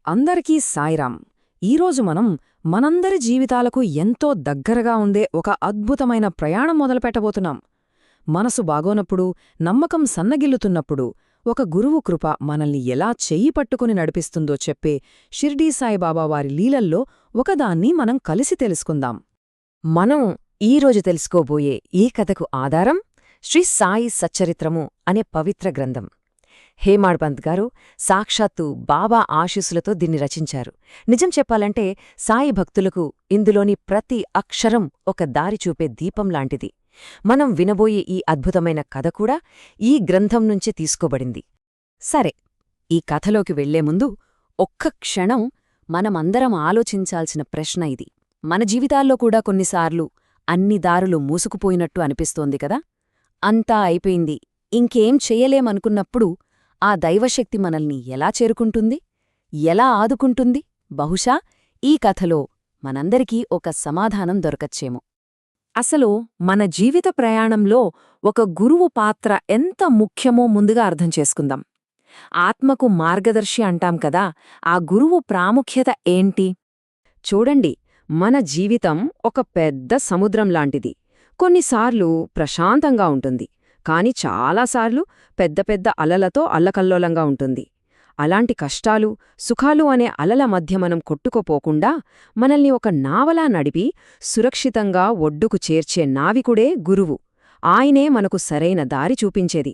అందరికీ సాయిరాం. ఈరోజు మనం మనందరి జీవితాలకు ఎంతో దగ్గరగా ఉండే ఒక అద్భుతమైన ప్రయాణం మొదలుపెట్టబోతున్నాం. మనసు బాగోనప్పుడు, నమ్మకం సన్నగిల్లుతున్నప్పుడు ఒక గురువు కృప మనల్ని ఎలా చెయ్యి పట్టుకుని నడిపిస్తుందో చెప్పే షిర్డీ సాయిబాబా వారి లీలల్లో ఒకదాన్ని మనం కలిసి తెలుసుకుందాం. మనం ఈరోజు తెలుసుకోబోయే ఈ కథకు ఆధారం శ్రీ సాయి సచ్చరిత్రము అనే పవిత్ర గ్రంథం. హేమాడ్ పంత్ గారు సాక్షాత్తు బాబా ఆశీస్సులతో దీన్ని రచించారు. నిజం చెప్పాలంటే సాయి భక్తులకు ఇందులోని ప్రతి అక్షరం ఒక దారి చూపే దీపం లాంటిది. మనం వినబోయే ఈ అద్భుతమైన కథ కూడా ఈ గ్రంథం నుంచే తీసుకోబడింది. సరే, ఈ కథలోకి వెళ్లే ముందు ఒక్క క్షణం మనమందరం ఆలోచించాల్సిన ప్రశ్న ఇది. మన జీవితాల్లో కూడా కొన్నిసార్లు అన్ని దారులు మూసుకుపోయినట్టు అనిపిస్తోంది కదా. అంతా అయిపోయింది, ఇంకేం చెయ్యలేమనుకున్నప్పుడు ఆ దైవశక్తి మనల్ని ఎలా చేరుకుంటుంది, ఎలా ఆదుకుంటుంది? బహుశా ఈ కథలో మనందరికీ ఒక సమాధానం దొరకచ్చేమో. అసలు మన జీవిత ప్రయాణంలో ఒక గురువు పాత్ర ఎంత ముఖ్యమో ముందుగా అర్థం చేసుకుందాం. ఆత్మకు మార్గదర్శి అంటాం కదా, ఆ గురువు ప్రాముఖ్యత ఏంటి? చూడండి, మన జీవితం ఒక పెద్ద సముద్రం లాంటిది. కొన్నిసార్లు ప్రశాంతంగా ఉంటుంది, కాని చాలాసార్లు పెద్ద పెద్ద అలలతో అల్లకల్లోలంగా ఉంటుంది. అలాంటి కష్టాలు, సుఖాలు అనే అలల మధ్య మనం కొట్టుకుపోకుండా మనల్ని ఒక నావలా నడిపి సురక్షితంగా ఒడ్డుకు చేర్చే నావికుడే గురువు. ఆయనే మనకు సరైన దారి చూపించేది.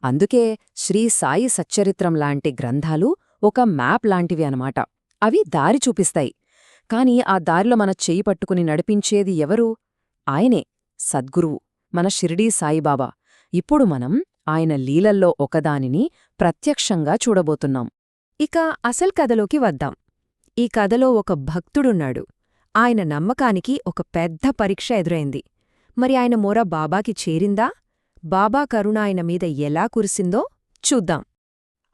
అందుకే శ్రీ సాయి సచ్చరిత్రం లాంటి గ్రంథాలు ఒక మ్యాప్ లాంటివి అనమాట. అవి దారి చూపిస్తాయి. కాని ఆ దారిలో మన చెయ్యి పట్టుకుని నడిపించేది ఎవరు? ఆయనే, సద్గురువు, మన షిర్డీ సాయిబాబా. ఇప్పుడు మనం ఆయన లీలల్లో ఒకదానిని ప్రత్యక్షంగా చూడబోతున్నాం. ఇక అసలు కథలోకి వద్దాం. ఈ కథలో ఒక భక్తుడున్నాడు. ఆయన నమ్మకానికి ఒక పెద్ద పరీక్ష ఎదురైంది. మరి ఆయన మొర బాబాకి చేరిందా? బాబా కరుణ ఆయన మీద ఎలా కురిసిందో చూద్దాం.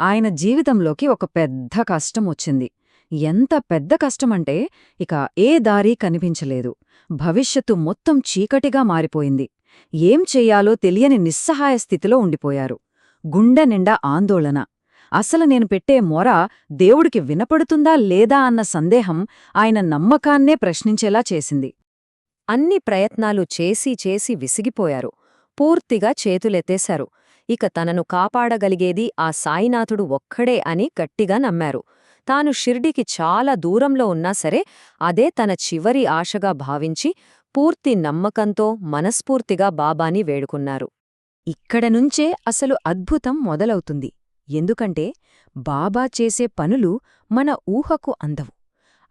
ఆయన జీవితంలోకి ఒక పెద్ద కష్టం వచ్చింది. ఎంత పెద్ద కష్టమంటే ఇక ఏ దారి కనిపించలేదు. భవిష్యత్తు మొత్తం చీకటిగా మారిపోయింది. ఏం చెయ్యాలో తెలియని నిస్సహాయ స్థితిలో ఉండిపోయారు. గుండె నిండా ఆందోళన. అసలు నేను పెట్టే మొర దేవుడికి వినపడుతుందా లేదా అన్న సందేహం ఆయన నమ్మకాన్నే ప్రశ్నించేలా చేసింది. అన్ని ప్రయత్నాలు చేసి చేసి విసిగిపోయారు. పూర్తిగా చేతులెత్తేశారు. ఇక తనను కాపాడగలిగేది ఆ సాయినాథుడు ఒక్కడే అని గట్టిగా నమ్మారు. తాను షిర్డీకి చాలా దూరంలో ఉన్నా సరే అదే తన చివరి ఆశగా భావించి పూర్తి నమ్మకంతో మనస్ఫూర్తిగా బాబాని వేడుకున్నారు. ఇక్కడనుంచే అసలు అద్భుతం మొదలవుతుంది. ఎందుకంటే బాబా చేసే పనులు మన ఊహకు అందవు.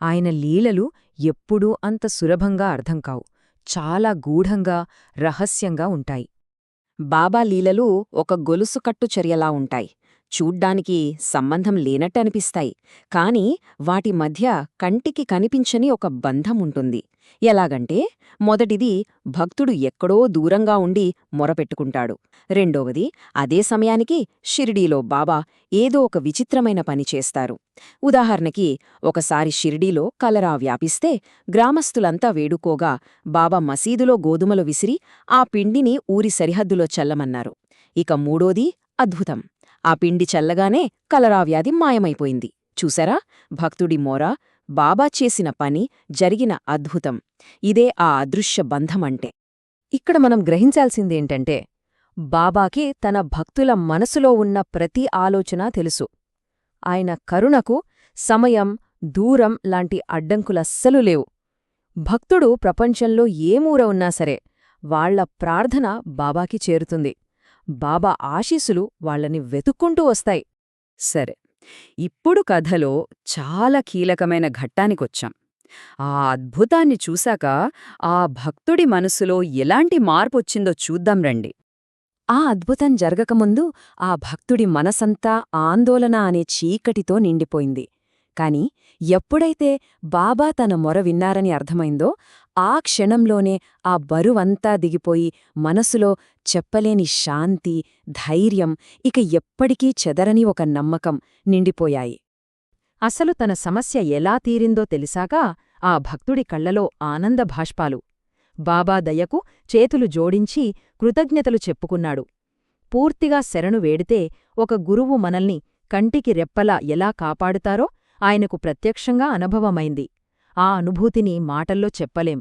ఆయన లీలలు ఎప్పుడూ అంత సులభంగా అర్థంకావు. చాలా గూఢంగా, రహస్యంగా ఉంటాయి. బాబా లీలలు ఒక గొలుసుకట్టు చర్యలా ఉంటాయి. చూడ్డానికి సంబంధం లేనట్టనిపిస్తాయి, కాని వాటి మధ్య కంటికి కనిపించని ఒక బంధం ఉంటుంది. ఎలాగంటే, మొదటిది భక్తుడు ఎక్కడో దూరంగా ఉండి మొరపెట్టుకుంటాడు. రెండోవది, అదే సమయానికి షిరిడీలో బాబా ఏదో ఒక విచిత్రమైన పని చేస్తారు. ఉదాహరణకి, ఒకసారి షిరిడీలో కలరా వ్యాపిస్తే గ్రామస్తులంతా వేడుకోగా బాబా మసీదులో గోధుమలు విసిరి ఆ పిండిని ఊరి సరిహద్దులో చల్లమన్నారు. ఇక మూడోది అద్భుతం. ఆ పిండి చల్లగానే కలరావ్యాధి మాయమైపోయింది. చూసారా, భక్తుడి మొర, బాబా చేసిన పని, జరిగిన అద్భుతం. ఇదే ఆ అదృశ్య బంధమంటే. ఇక్కడ మనం గ్రహించాల్సిందేంటంటే, బాబాకి తన భక్తుల మనసులో ఉన్న ప్రతి ఆలోచన తెలుసు. ఆయన కరుణకు సమయం, దూరం లాంటి అడ్డంకులస్సలు లేవు. భక్తుడు ప్రపంచంలో ఏ మూర ఉన్నా సరే వాళ్ల ప్రార్థన బాబాకి చేరుతుంది. బాబా ఆశీస్సులు వాళ్లని వెతుక్కుంటూ వస్తాయి. సరే, ఇప్పుడు కథలో చాలా కీలకమైన ఘట్టానికొచ్చాం. ఆ అద్భుతాన్ని చూశాక ఆ భక్తుడి మనసులో ఎలాంటి మార్పొచ్చిందో చూద్దాం రండి. ఆ అద్భుతం జరగకముందు ఆ భక్తుడి మనసంతా ఆందోళన అనే చీకటితో నిండిపోయింది. కాని ఎప్పుడైతే బాబా తన మొర విన్నారని అర్థమైందో ఆ క్షణంలోనే ఆ బరువంతా దిగిపోయి మనసులో చెప్పలేని శాంతి, ధైర్యం, ఇక ఎప్పటికీ చెదరని ఒక నమ్మకం నిండిపోయాయి. అసలు తన సమస్య ఎలా తీరిందో తెలిసాక ఆ భక్తుడి కళ్లలో ఆనంద భాష్పాలు. బాబా దయకు చేతులు జోడించి కృతజ్ఞతలు చెప్పుకున్నాడు. పూర్తిగా శరణు వేడితే ఒక గురువు మనల్ని కంటికి రెప్పలా ఎలా కాపాడుతారో ఆయనకు ప్రత్యక్షంగా అనుభవమైంది. ఆ అనుభూతిని మాటల్లో చెప్పలేం.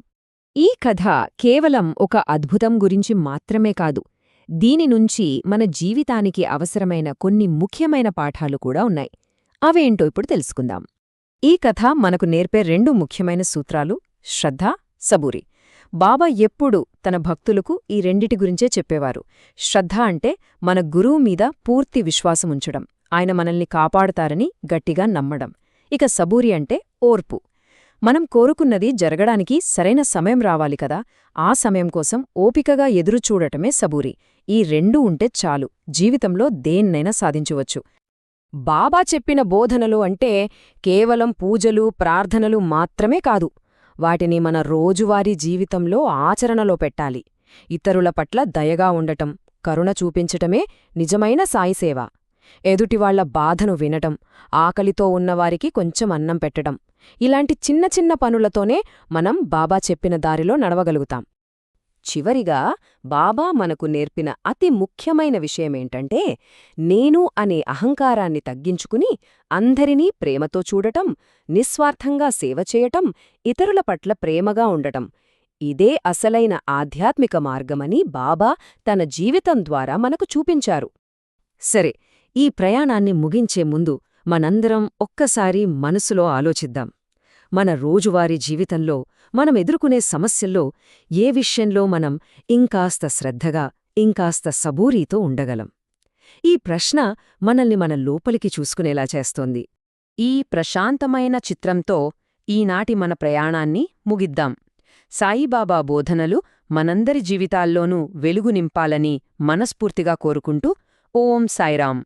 ఈ కథ కేవలం ఒక అద్భుతం గురించి మాత్రమే కాదు, దీనినుంచి మన జీవితానికి అవసరమైన కొన్ని ముఖ్యమైన పాఠాలు కూడా ఉన్నాయి. అవేంటో ఇప్పుడు తెలుసుకుందాం. ఈ కథ మనకు నేర్పే రెండు ముఖ్యమైన సూత్రాలు: శ్రద్ధ, సబూరి. బాబా ఎప్పుడూ తన భక్తులకు ఈ రెండిటి గురించే చెప్పేవారు. శ్రద్ధ అంటే మన గురువు మీద పూర్తి విశ్వాసముంచడం, ఆయన మనల్ని కాపాడుతారని గట్టిగా నమ్మడం. ఇక సబూరి అంటే ఓర్పు. మనం కోరుకున్నది జరగడానికి సరైన సమయం రావాలి కదా, ఆ సమయం కోసం ఓపికగా ఎదురుచూడటమే సబూరి. ఈ రెండూ ఉంటే చాలు, జీవితంలో దేన్నైనా సాధించవచ్చు. బాబా చెప్పిన బోధనలు అంటే కేవలం పూజలు, ప్రార్థనలు మాత్రమే కాదు. వాటిని మన రోజువారీ జీవితంలో ఆచరణలో పెట్టాలి. ఇతరుల పట్ల దయగా ఉండటం, కరుణ చూపించటమే నిజమైన సాయిసేవ. ఎదుటివాళ్ల బాధను వినటం, ఆకలితో ఉన్నవారికి కొంచెం అన్నం పెట్టడం, ఇలాంటి చిన్న చిన్న పనులతోనే మనం బాబా చెప్పిన దారిలో నడవగలుగుతాం. చివరిగా బాబా మనకు నేర్పిన అతి ముఖ్యమైన విషయమేంటంటే, నేను అనే అహంకారాన్ని తగ్గించుకుని అందరినీ ప్రేమతో చూడటం, నిస్వార్థంగా సేవ చేయటం, ఇతరుల పట్ల ప్రేమగా ఉండటం. ఇదే అసలైన ఆధ్యాత్మిక మార్గమని బాబా తన జీవితం ద్వారా మనకు చూపించారు. సరే, ఈ ప్రయాణాన్ని ముగించే ముందు మనందరం ఒక్కసారి మనసులో ఆలోచిద్దాం. మన రోజువారీ జీవితంలో మనం ఎదుర్కొనే సమస్యల్లో ఏ విషయంలో మనం ఇంకాస్త శ్రద్ధగా, ఇంకాస్త సబూరీతో ఉండగలం? ఈ ప్రశ్న మనల్ని మన లోపలికి చూసుకునేలా చేస్తోంది. ఈ ప్రశాంతమైన చిత్రంతో ఈనాటి మన ప్రయాణాన్ని ముగిద్దాం. సాయిబాబా బోధనలు మనందరి జీవితాల్లోనూ వెలుగు నింపాలని మనస్ఫూర్తిగా కోరుకుంటూ, ఓం సాయిరాం.